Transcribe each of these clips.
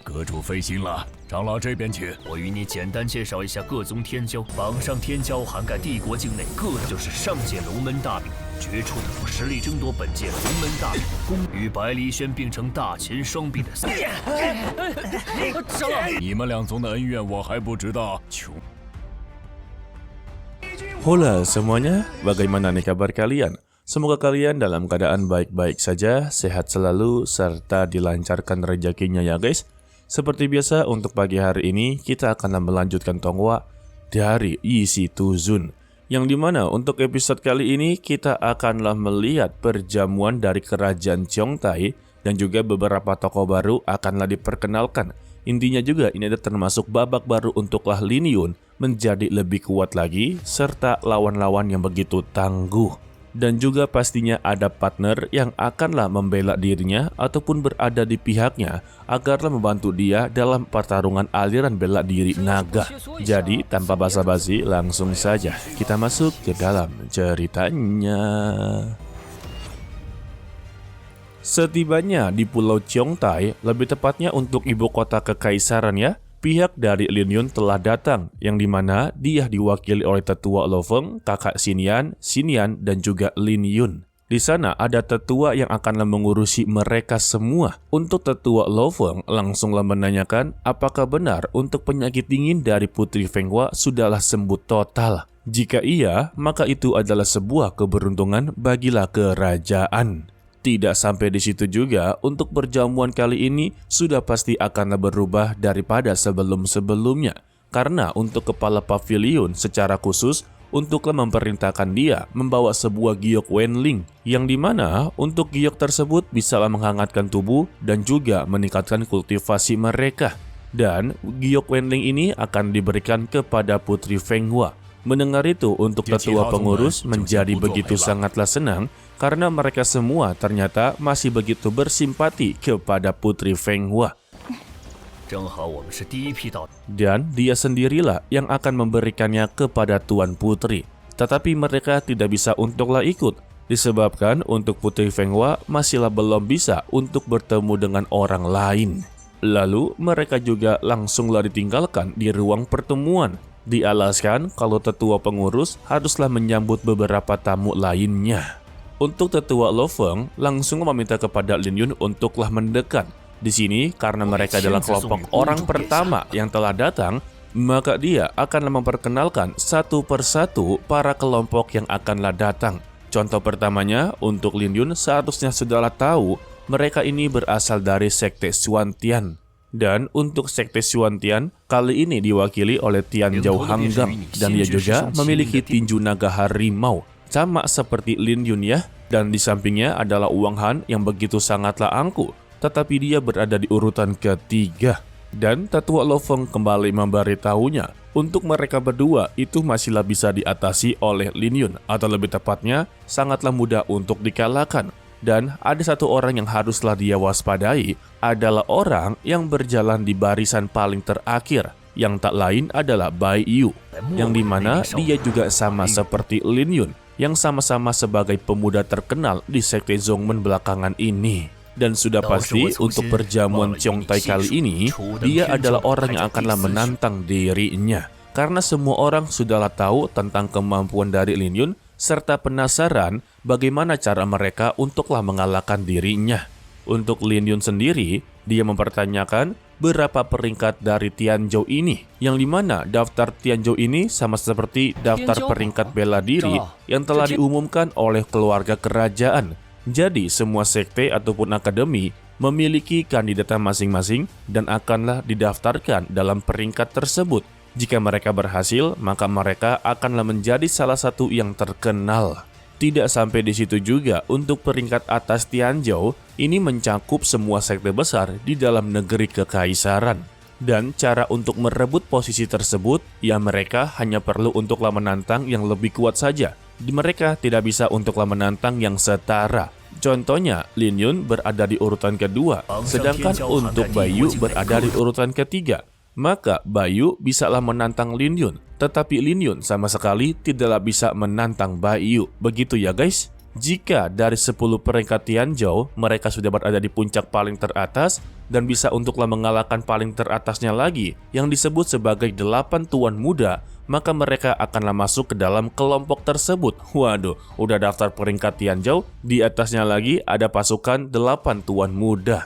阁主费心了，长老这边请。我与你简单介绍一下各宗天骄。榜上天骄涵盖帝国境内各就是上界龙门大比，决出的实力争夺本届龙门大比公与百里轩并称大秦双臂的三。长老，你们两宗的恩怨我还不知道。Hola semuanya, bagaimana nih kabar kalian? Semoga kalian dalam keadaan baik-baik saja, sehat selalu, serta dilancarkan rezekinya ya guys. Seperti biasa untuk pagi hari ini kita akan melanjutkan Tonghua dari Yishi Tuzun. Yang dimana untuk episode kali ini kita akanlah melihat perjamuan dari kerajaan Qiongtai dan juga beberapa tokoh baru akanlah diperkenalkan. Intinya juga ini ada termasuk babak baru untuklah Lin Yun menjadi lebih kuat lagi serta lawan-lawan yang begitu tangguh. Dan juga pastinya ada partner yang akanlah membela dirinya ataupun berada di pihaknya agarlah membantu dia dalam pertarungan aliran bela diri naga. Jadi tanpa basa-basi langsung saja kita masuk ke dalam ceritanya. Setibanya di Pulau Qiongtai, lebih tepatnya untuk ibu kota kekaisaran ya, pihak dari Lin Yun telah datang, yang dimana dia diwakili oleh tetua Lo Feng, kakak Xinyan, dan juga Lin Yun. Di sana ada tetua yang akan mengurusi mereka semua. Untuk tetua Lo Feng langsunglah menanyakan apakah benar untuk penyakit dingin dari Putri Fenghua sudahlah sembuh total. Jika iya, maka itu adalah sebuah keberuntungan bagilah kerajaan. Tidak sampai di situ juga, untuk perjamuan kali ini sudah pasti akan berubah daripada sebelum-sebelumnya. Karena untuk kepala pavilion secara khusus, untuklah memerintahkan dia membawa sebuah giok Wenling, yang dimana untuk giok tersebut bisalah menghangatkan tubuh dan juga meningkatkan kultivasi mereka. Dan giok Wenling ini akan diberikan kepada Putri Fenghua. Mendengar itu, untuk tetua pengurus menjadi begitu sangatlah senang karena mereka semua ternyata masih begitu bersimpati kepada Putri Fenghua. Dan dia sendirilah yang akan memberikannya kepada Tuan Putri. Tetapi mereka tidak bisa untuklah ikut, disebabkan untuk Putri Fenghua masihlah belum bisa untuk bertemu dengan orang lain. Lalu mereka juga langsunglah ditinggalkan di ruang pertemuan. Dialaskan kalau tetua pengurus haruslah menyambut beberapa tamu lainnya. Untuk tetua Lo Feng langsung meminta kepada Lin Yun untuklah mendekat. Di sini karena mereka adalah kelompok orang pertama yang telah datang, maka dia akan memperkenalkan satu persatu para kelompok yang akanlah datang. Contoh pertamanya untuk Lin Yun seharusnya sudahlah tahu mereka ini berasal dari sekte Xuantian. Dan untuk sekte Xuantian kali ini diwakili oleh Tianzhou Hanggam, dan dia juga memiliki tinju naga harimau sama seperti Lin Yun ya. Dan di sampingnya adalah Wang Han yang begitu sangatlah angkuh, tetapi dia berada di urutan ketiga. Dan tetua Lo Feng kembali memberitahunya untuk mereka berdua itu masihlah bisa diatasi oleh Lin Yun, atau lebih tepatnya sangatlah mudah untuk dikalahkan. Dan ada satu orang yang haruslah dia waspadai, adalah orang yang berjalan di barisan paling terakhir, yang tak lain adalah Bai Yu, yang dimana dia juga sama seperti Lin Yun, yang sama-sama sebagai pemuda terkenal di sekte Zhongmen belakangan ini. Dan sudah pasti untuk perjamuan Qiongtai kali ini, dia adalah orang yang akanlah menantang dirinya. Karena semua orang sudahlah tahu tentang kemampuan dari Lin Yun, serta penasaran bagaimana cara mereka untuklah mengalahkan dirinya. Untuk Lin Yun sendiri, dia mempertanyakan berapa peringkat dari Tianzhou ini, yang dimana daftar Tianzhou ini sama seperti daftar peringkat bela diri yang telah diumumkan oleh keluarga kerajaan. Jadi semua sekte ataupun akademi memiliki kandidatnya masing-masing dan akanlah didaftarkan dalam peringkat tersebut. Jika mereka berhasil, maka mereka akanlah menjadi salah satu yang terkenal. Tidak sampai di situ juga, untuk peringkat atas Tianzhou, ini mencakup semua sekte besar di dalam negeri kekaisaran. Dan cara untuk merebut posisi tersebut, ya mereka hanya perlu untuklah menantang yang lebih kuat saja. Mereka tidak bisa untuklah menantang yang setara. Contohnya, Lin Yun berada di urutan kedua, sedangkan untuk Bai Yu berada di urutan ketiga. Maka Bai Yu bisalah menantang Lin Yun, tetapi Lin Yun sama sekali tidaklah bisa menantang Bai Yu. Begitu ya guys. Jika dari 10 peringkat Tianzhou, mereka sudah berada di puncak paling teratas dan bisa untuklah mengalahkan paling teratasnya lagi yang disebut sebagai 8 tuan muda, maka mereka akanlah masuk ke dalam kelompok tersebut. Waduh, udah daftar peringkat Tianzhou, di atasnya lagi ada pasukan 8 tuan muda.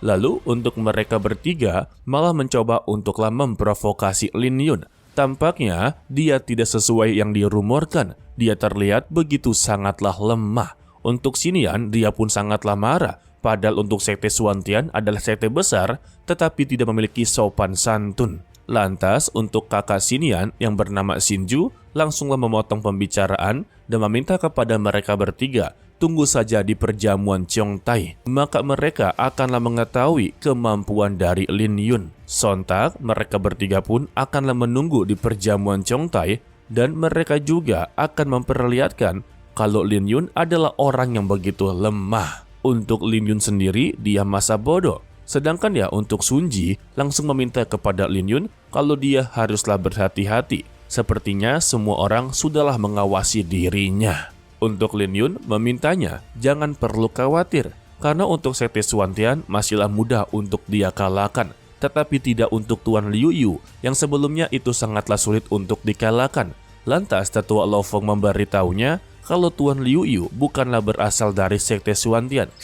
Lalu untuk mereka bertiga malah mencoba untuklah memprovokasi Lin Yun. Tampaknya dia tidak sesuai yang dirumorkan. Dia terlihat begitu sangatlah lemah. Untuk Xinian, dia pun sangatlah marah. Padahal untuk Sekte Xuantian adalah sekte besar, tetapi tidak memiliki sopan santun. Lantas untuk kakak Xinian yang bernama Xinju langsunglah memotong pembicaraan dan meminta kepada mereka bertiga, tunggu saja di perjamuan Chongtai, maka mereka akanlah mengetahui kemampuan dari Lin Yun. Sontak, mereka bertiga pun akanlah menunggu di perjamuan Chongtai dan mereka juga akan memperlihatkan kalau Lin Yun adalah orang yang begitu lemah. Untuk Lin Yun sendiri, dia masa bodoh. Sedangkan ya untuk Sun Ji langsung meminta kepada Lin Yun kalau dia haruslah berhati-hati. Sepertinya semua orang sudahlah mengawasi dirinya. Untuk Lin Yun memintanya jangan perlu khawatir, karena untuk Sekte Xuantian masihlah mudah untuk dia kalahkan. Tetapi tidak untuk Tuan Liu Yu yang sebelumnya itu sangatlah sulit untuk dikalahkan. Lantas tetua Lo Feng memberitahunya kalau Tuan Liu Yu bukanlah berasal dari Sekte Xuantian.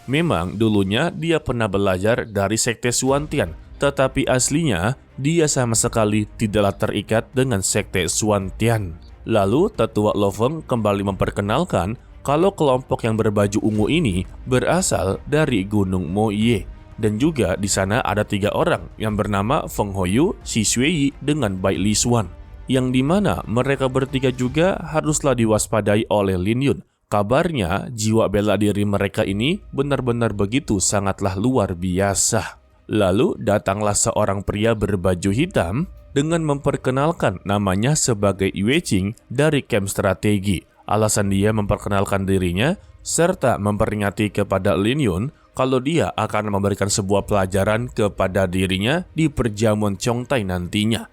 Memang dulunya dia pernah belajar dari Sekte Xuantian, tetapi aslinya dia sama sekali tidaklah terikat dengan Sekte Xuantian. Lalu tetua Lo Feng kembali memperkenalkan kalau kelompok yang berbaju ungu ini berasal dari Gunung Moye. Dan juga di sana ada 3 orang yang bernama Feng Hoyu, Xi Xueyi, dengan Bai Li Xuan. Yang dimana mereka bertiga juga haruslah diwaspadai oleh Lin Yun. Kabarnya jiwa bela diri mereka ini benar-benar begitu sangatlah luar biasa. Lalu datanglah seorang pria berbaju hitam dengan memperkenalkan namanya sebagai Yue Qing dari camp strategi. Alasan dia memperkenalkan dirinya serta memperingati kepada Lin Yun kalau dia akan memberikan sebuah pelajaran kepada dirinya di perjamuan Chongtai nantinya.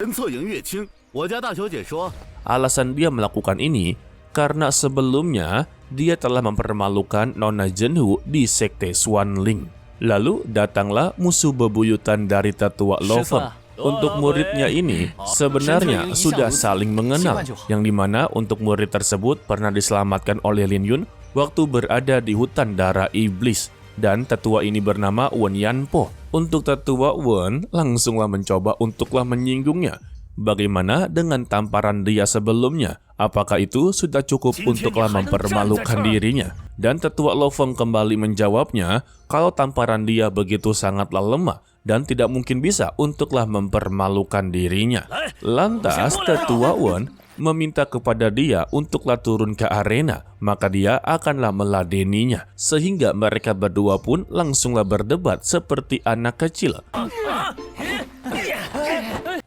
Alasan dia melakukan ini karena sebelumnya dia telah mempermalukan Nona Zhenhu di Sekte Xuanling. Lalu datanglah musuh bebuyutan dari tetua Lo Feng. Untuk muridnya ini sebenarnya sudah saling mengenal, yang dimana untuk murid tersebut pernah diselamatkan oleh Lin Yun waktu berada di hutan darah iblis. Dan tetua ini bernama Wen Yanpo. Untuk tetua Wen langsunglah mencoba untuklah menyinggungnya. Bagaimana dengan tamparan dia sebelumnya? Apakah itu sudah cukup untuklah mempermalukan dirinya? Dan tetua Lo Feng kembali menjawabnya kalau tamparan dia begitu sangatlah lemah dan tidak mungkin bisa untuklah mempermalukan dirinya. Lantas tetua Wen meminta kepada dia untuklah turun ke arena, maka dia akanlah meladeninya. Sehingga mereka berdua pun langsunglah berdebat seperti anak kecil.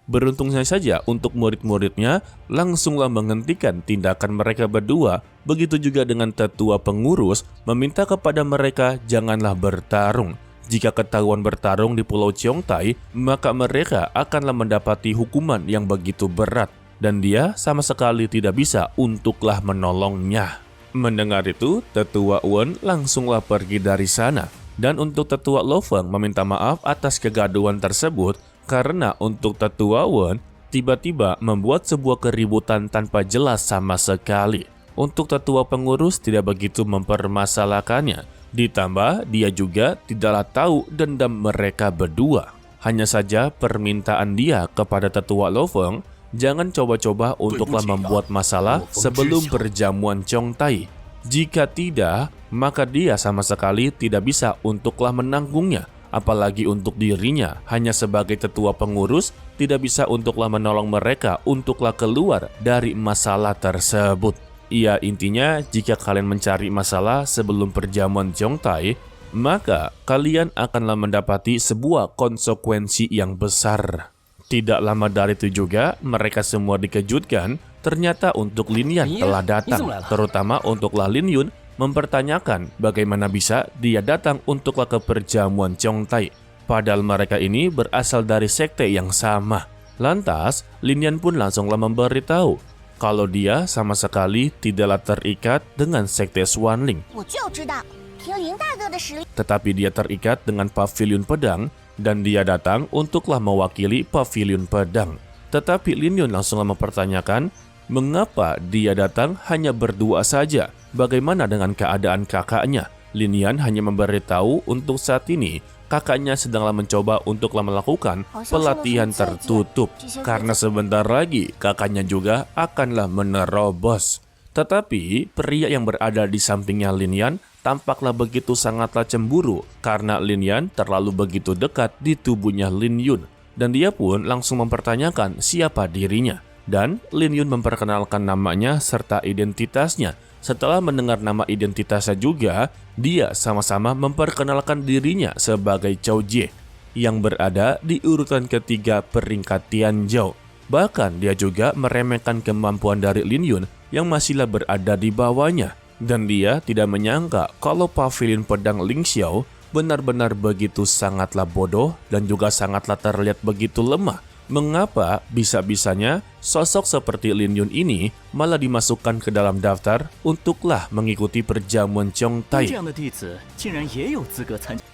Beruntungnya saja untuk murid-muridnya langsunglah menghentikan tindakan mereka berdua. Begitu juga dengan tetua pengurus meminta kepada mereka janganlah bertarung. Jika ketahuan bertarung di Pulau Chongtai, maka mereka akanlah mendapati hukuman yang begitu berat. Dan dia sama sekali tidak bisa untuklah menolongnya. Mendengar itu, tetua Wen langsunglah pergi dari sana. Dan untuk tetua Lo Feng meminta maaf atas kegaduhan tersebut, karena untuk tetua Wen tiba-tiba membuat sebuah keributan tanpa jelas sama sekali. Untuk tetua pengurus tidak begitu mempermasalahkannya. Ditambah dia juga tidaklah tahu dendam mereka berdua. Hanya saja permintaan dia kepada tetua Lo Feng, jangan coba-coba untuklah membuat masalah sebelum perjamuan Chongtai. Jika tidak, maka dia sama sekali tidak bisa untuklah menanggungnya. Apalagi untuk dirinya, hanya sebagai tetua pengurus, tidak bisa untuklah menolong mereka untuklah keluar dari masalah tersebut. Ya, intinya jika kalian mencari masalah sebelum perjamuan Chongtai, maka kalian akanlah mendapati sebuah konsekuensi yang besar. Tidak lama dari itu juga, mereka semua dikejutkan, ternyata untuk Lin Yan telah datang, terutama untuklah Lin Yun, mempertanyakan bagaimana bisa dia datang untuklah ke perjamuan Chongtai. Padahal mereka ini berasal dari sekte yang sama. Lantas, Lin Yan pun langsunglah memberitahu kalau dia sama sekali tidaklah terikat dengan sekte Swanling. 我就知道，听林大哥的实力。 Tetapi dia terikat dengan pavilion pedang dan dia datang untuklah mewakili pavilion pedang. Tetapi Lin Yun langsunglah mempertanyakan mengapa dia datang hanya berdua saja. Bagaimana dengan keadaan kakaknya? Lin Yan hanya memberitahu untuk saat ini kakaknya sedanglah mencoba untuklah melakukan pelatihan tertutup karena sebentar lagi kakaknya juga akanlah menerobos. Tetapi pria yang berada di sampingnya Lin Yan tampaklah begitu sangatlah cemburu karena Lin Yan terlalu begitu dekat di tubuhnya Lin Yun dan dia pun langsung mempertanyakan siapa dirinya dan Lin Yun memperkenalkan namanya serta identitasnya. Setelah mendengar nama identitasnya juga, dia sama-sama memperkenalkan dirinya sebagai Cao Jie yang berada di urutan ketiga peringkat Tianzhou. Bahkan dia juga meremehkan kemampuan dari Lin Yun yang masihlah berada di bawahnya. Dan dia tidak menyangka kalau pavilion pedang Ling Xiao benar-benar begitu sangatlah bodoh dan juga sangatlah terlihat begitu lemah. Mengapa bisa-bisanya sosok seperti Lin Yun ini malah dimasukkan ke dalam daftar untuklah mengikuti perjamuan Chongtai?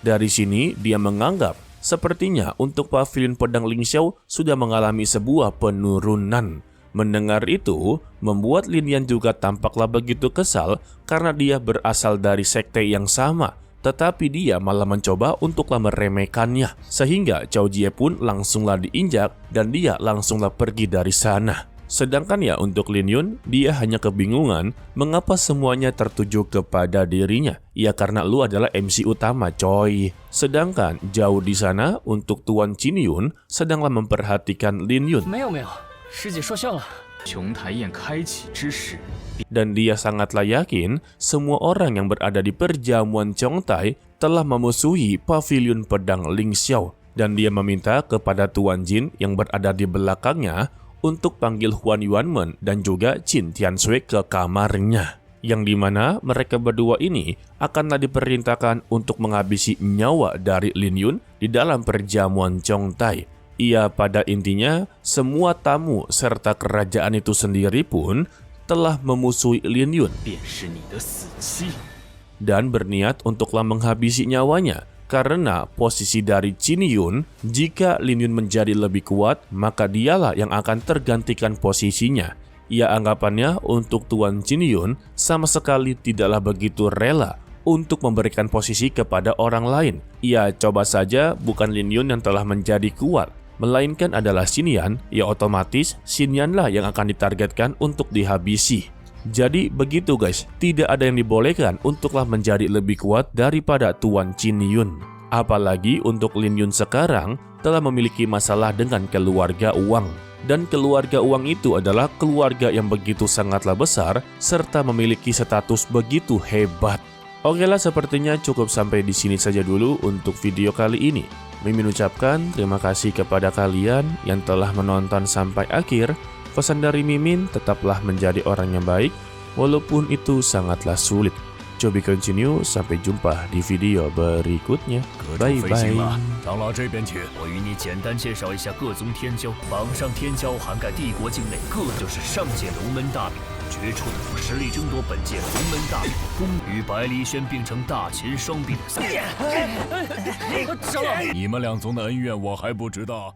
Dari sini dia menganggap sepertinya untuk pavilion pedang Ling Xiao sudah mengalami sebuah penurunan. Mendengar itu membuat Lin Yan juga tampaklah begitu kesal karena dia berasal dari sekte yang sama. Tetapi dia malah mencoba untuklah meremehkannya. Sehingga Cao Jie pun langsunglah diinjak dan dia langsunglah pergi dari sana. Sedangkan ya untuk Lin Yun, dia hanya kebingungan mengapa semuanya tertuju kepada dirinya. Ya karena lu adalah MC utama coy. Sedangkan jauh di sana untuk Tuan Qin Yun sedanglah memperhatikan Lin Yun. Dan dia sangatlah yakin semua orang yang berada di perjamuan Chongtai telah memusuhi pavilion pedang Ling Xiao. Dan dia meminta kepada Tuan Jin yang berada di belakangnya untuk panggil Huan Yuanmen dan juga Qin Tianshui ke kamarnya. Yang dimana mereka berdua ini akanlah diperintahkan untuk menghabisi nyawa dari Lin Yun di dalam perjamuan Chongtai. Ia pada intinya semua tamu serta kerajaan itu sendiri pun telah memusuhi Lin Yun dan berniat untuklah menghabisi nyawanya karena posisi dari Qin Yun jika Lin Yun menjadi lebih kuat maka dialah yang akan tergantikan posisinya. Ia anggapannya untuk Tuan Qin Yun sama sekali tidaklah begitu rela untuk memberikan posisi kepada orang lain. Ia coba saja bukan Lin Yun yang telah menjadi kuat, melainkan adalah Xin Yan, ya otomatis Xin Yan lah yang akan ditargetkan untuk dihabisi. Jadi begitu guys, tidak ada yang dibolehkan untuklah menjadi lebih kuat daripada Tuan Qin Yun. Apalagi untuk Lin Yun sekarang telah memiliki masalah dengan keluarga Wang. Dan keluarga Wang itu adalah keluarga yang begitu sangatlah besar serta memiliki status begitu hebat. Oke lah, sepertinya cukup sampai di sini saja dulu untuk video kali ini. Mimin ucapkan terima kasih kepada kalian yang telah menonton sampai akhir. Pesan dari Mimin, tetaplah menjadi orang yang baik, walaupun itu sangatlah sulit. Cobi continue, sampai jumpa di video berikutnya. Bye bye. 长老这边请。我与你简单介绍一下各宗天骄。榜上天骄涵盖帝国境内各就是上界龙门大比，决出的实力争夺本届龙门大比公与百里轩并称大秦双璧的赛。你们两宗的恩怨我还不知道。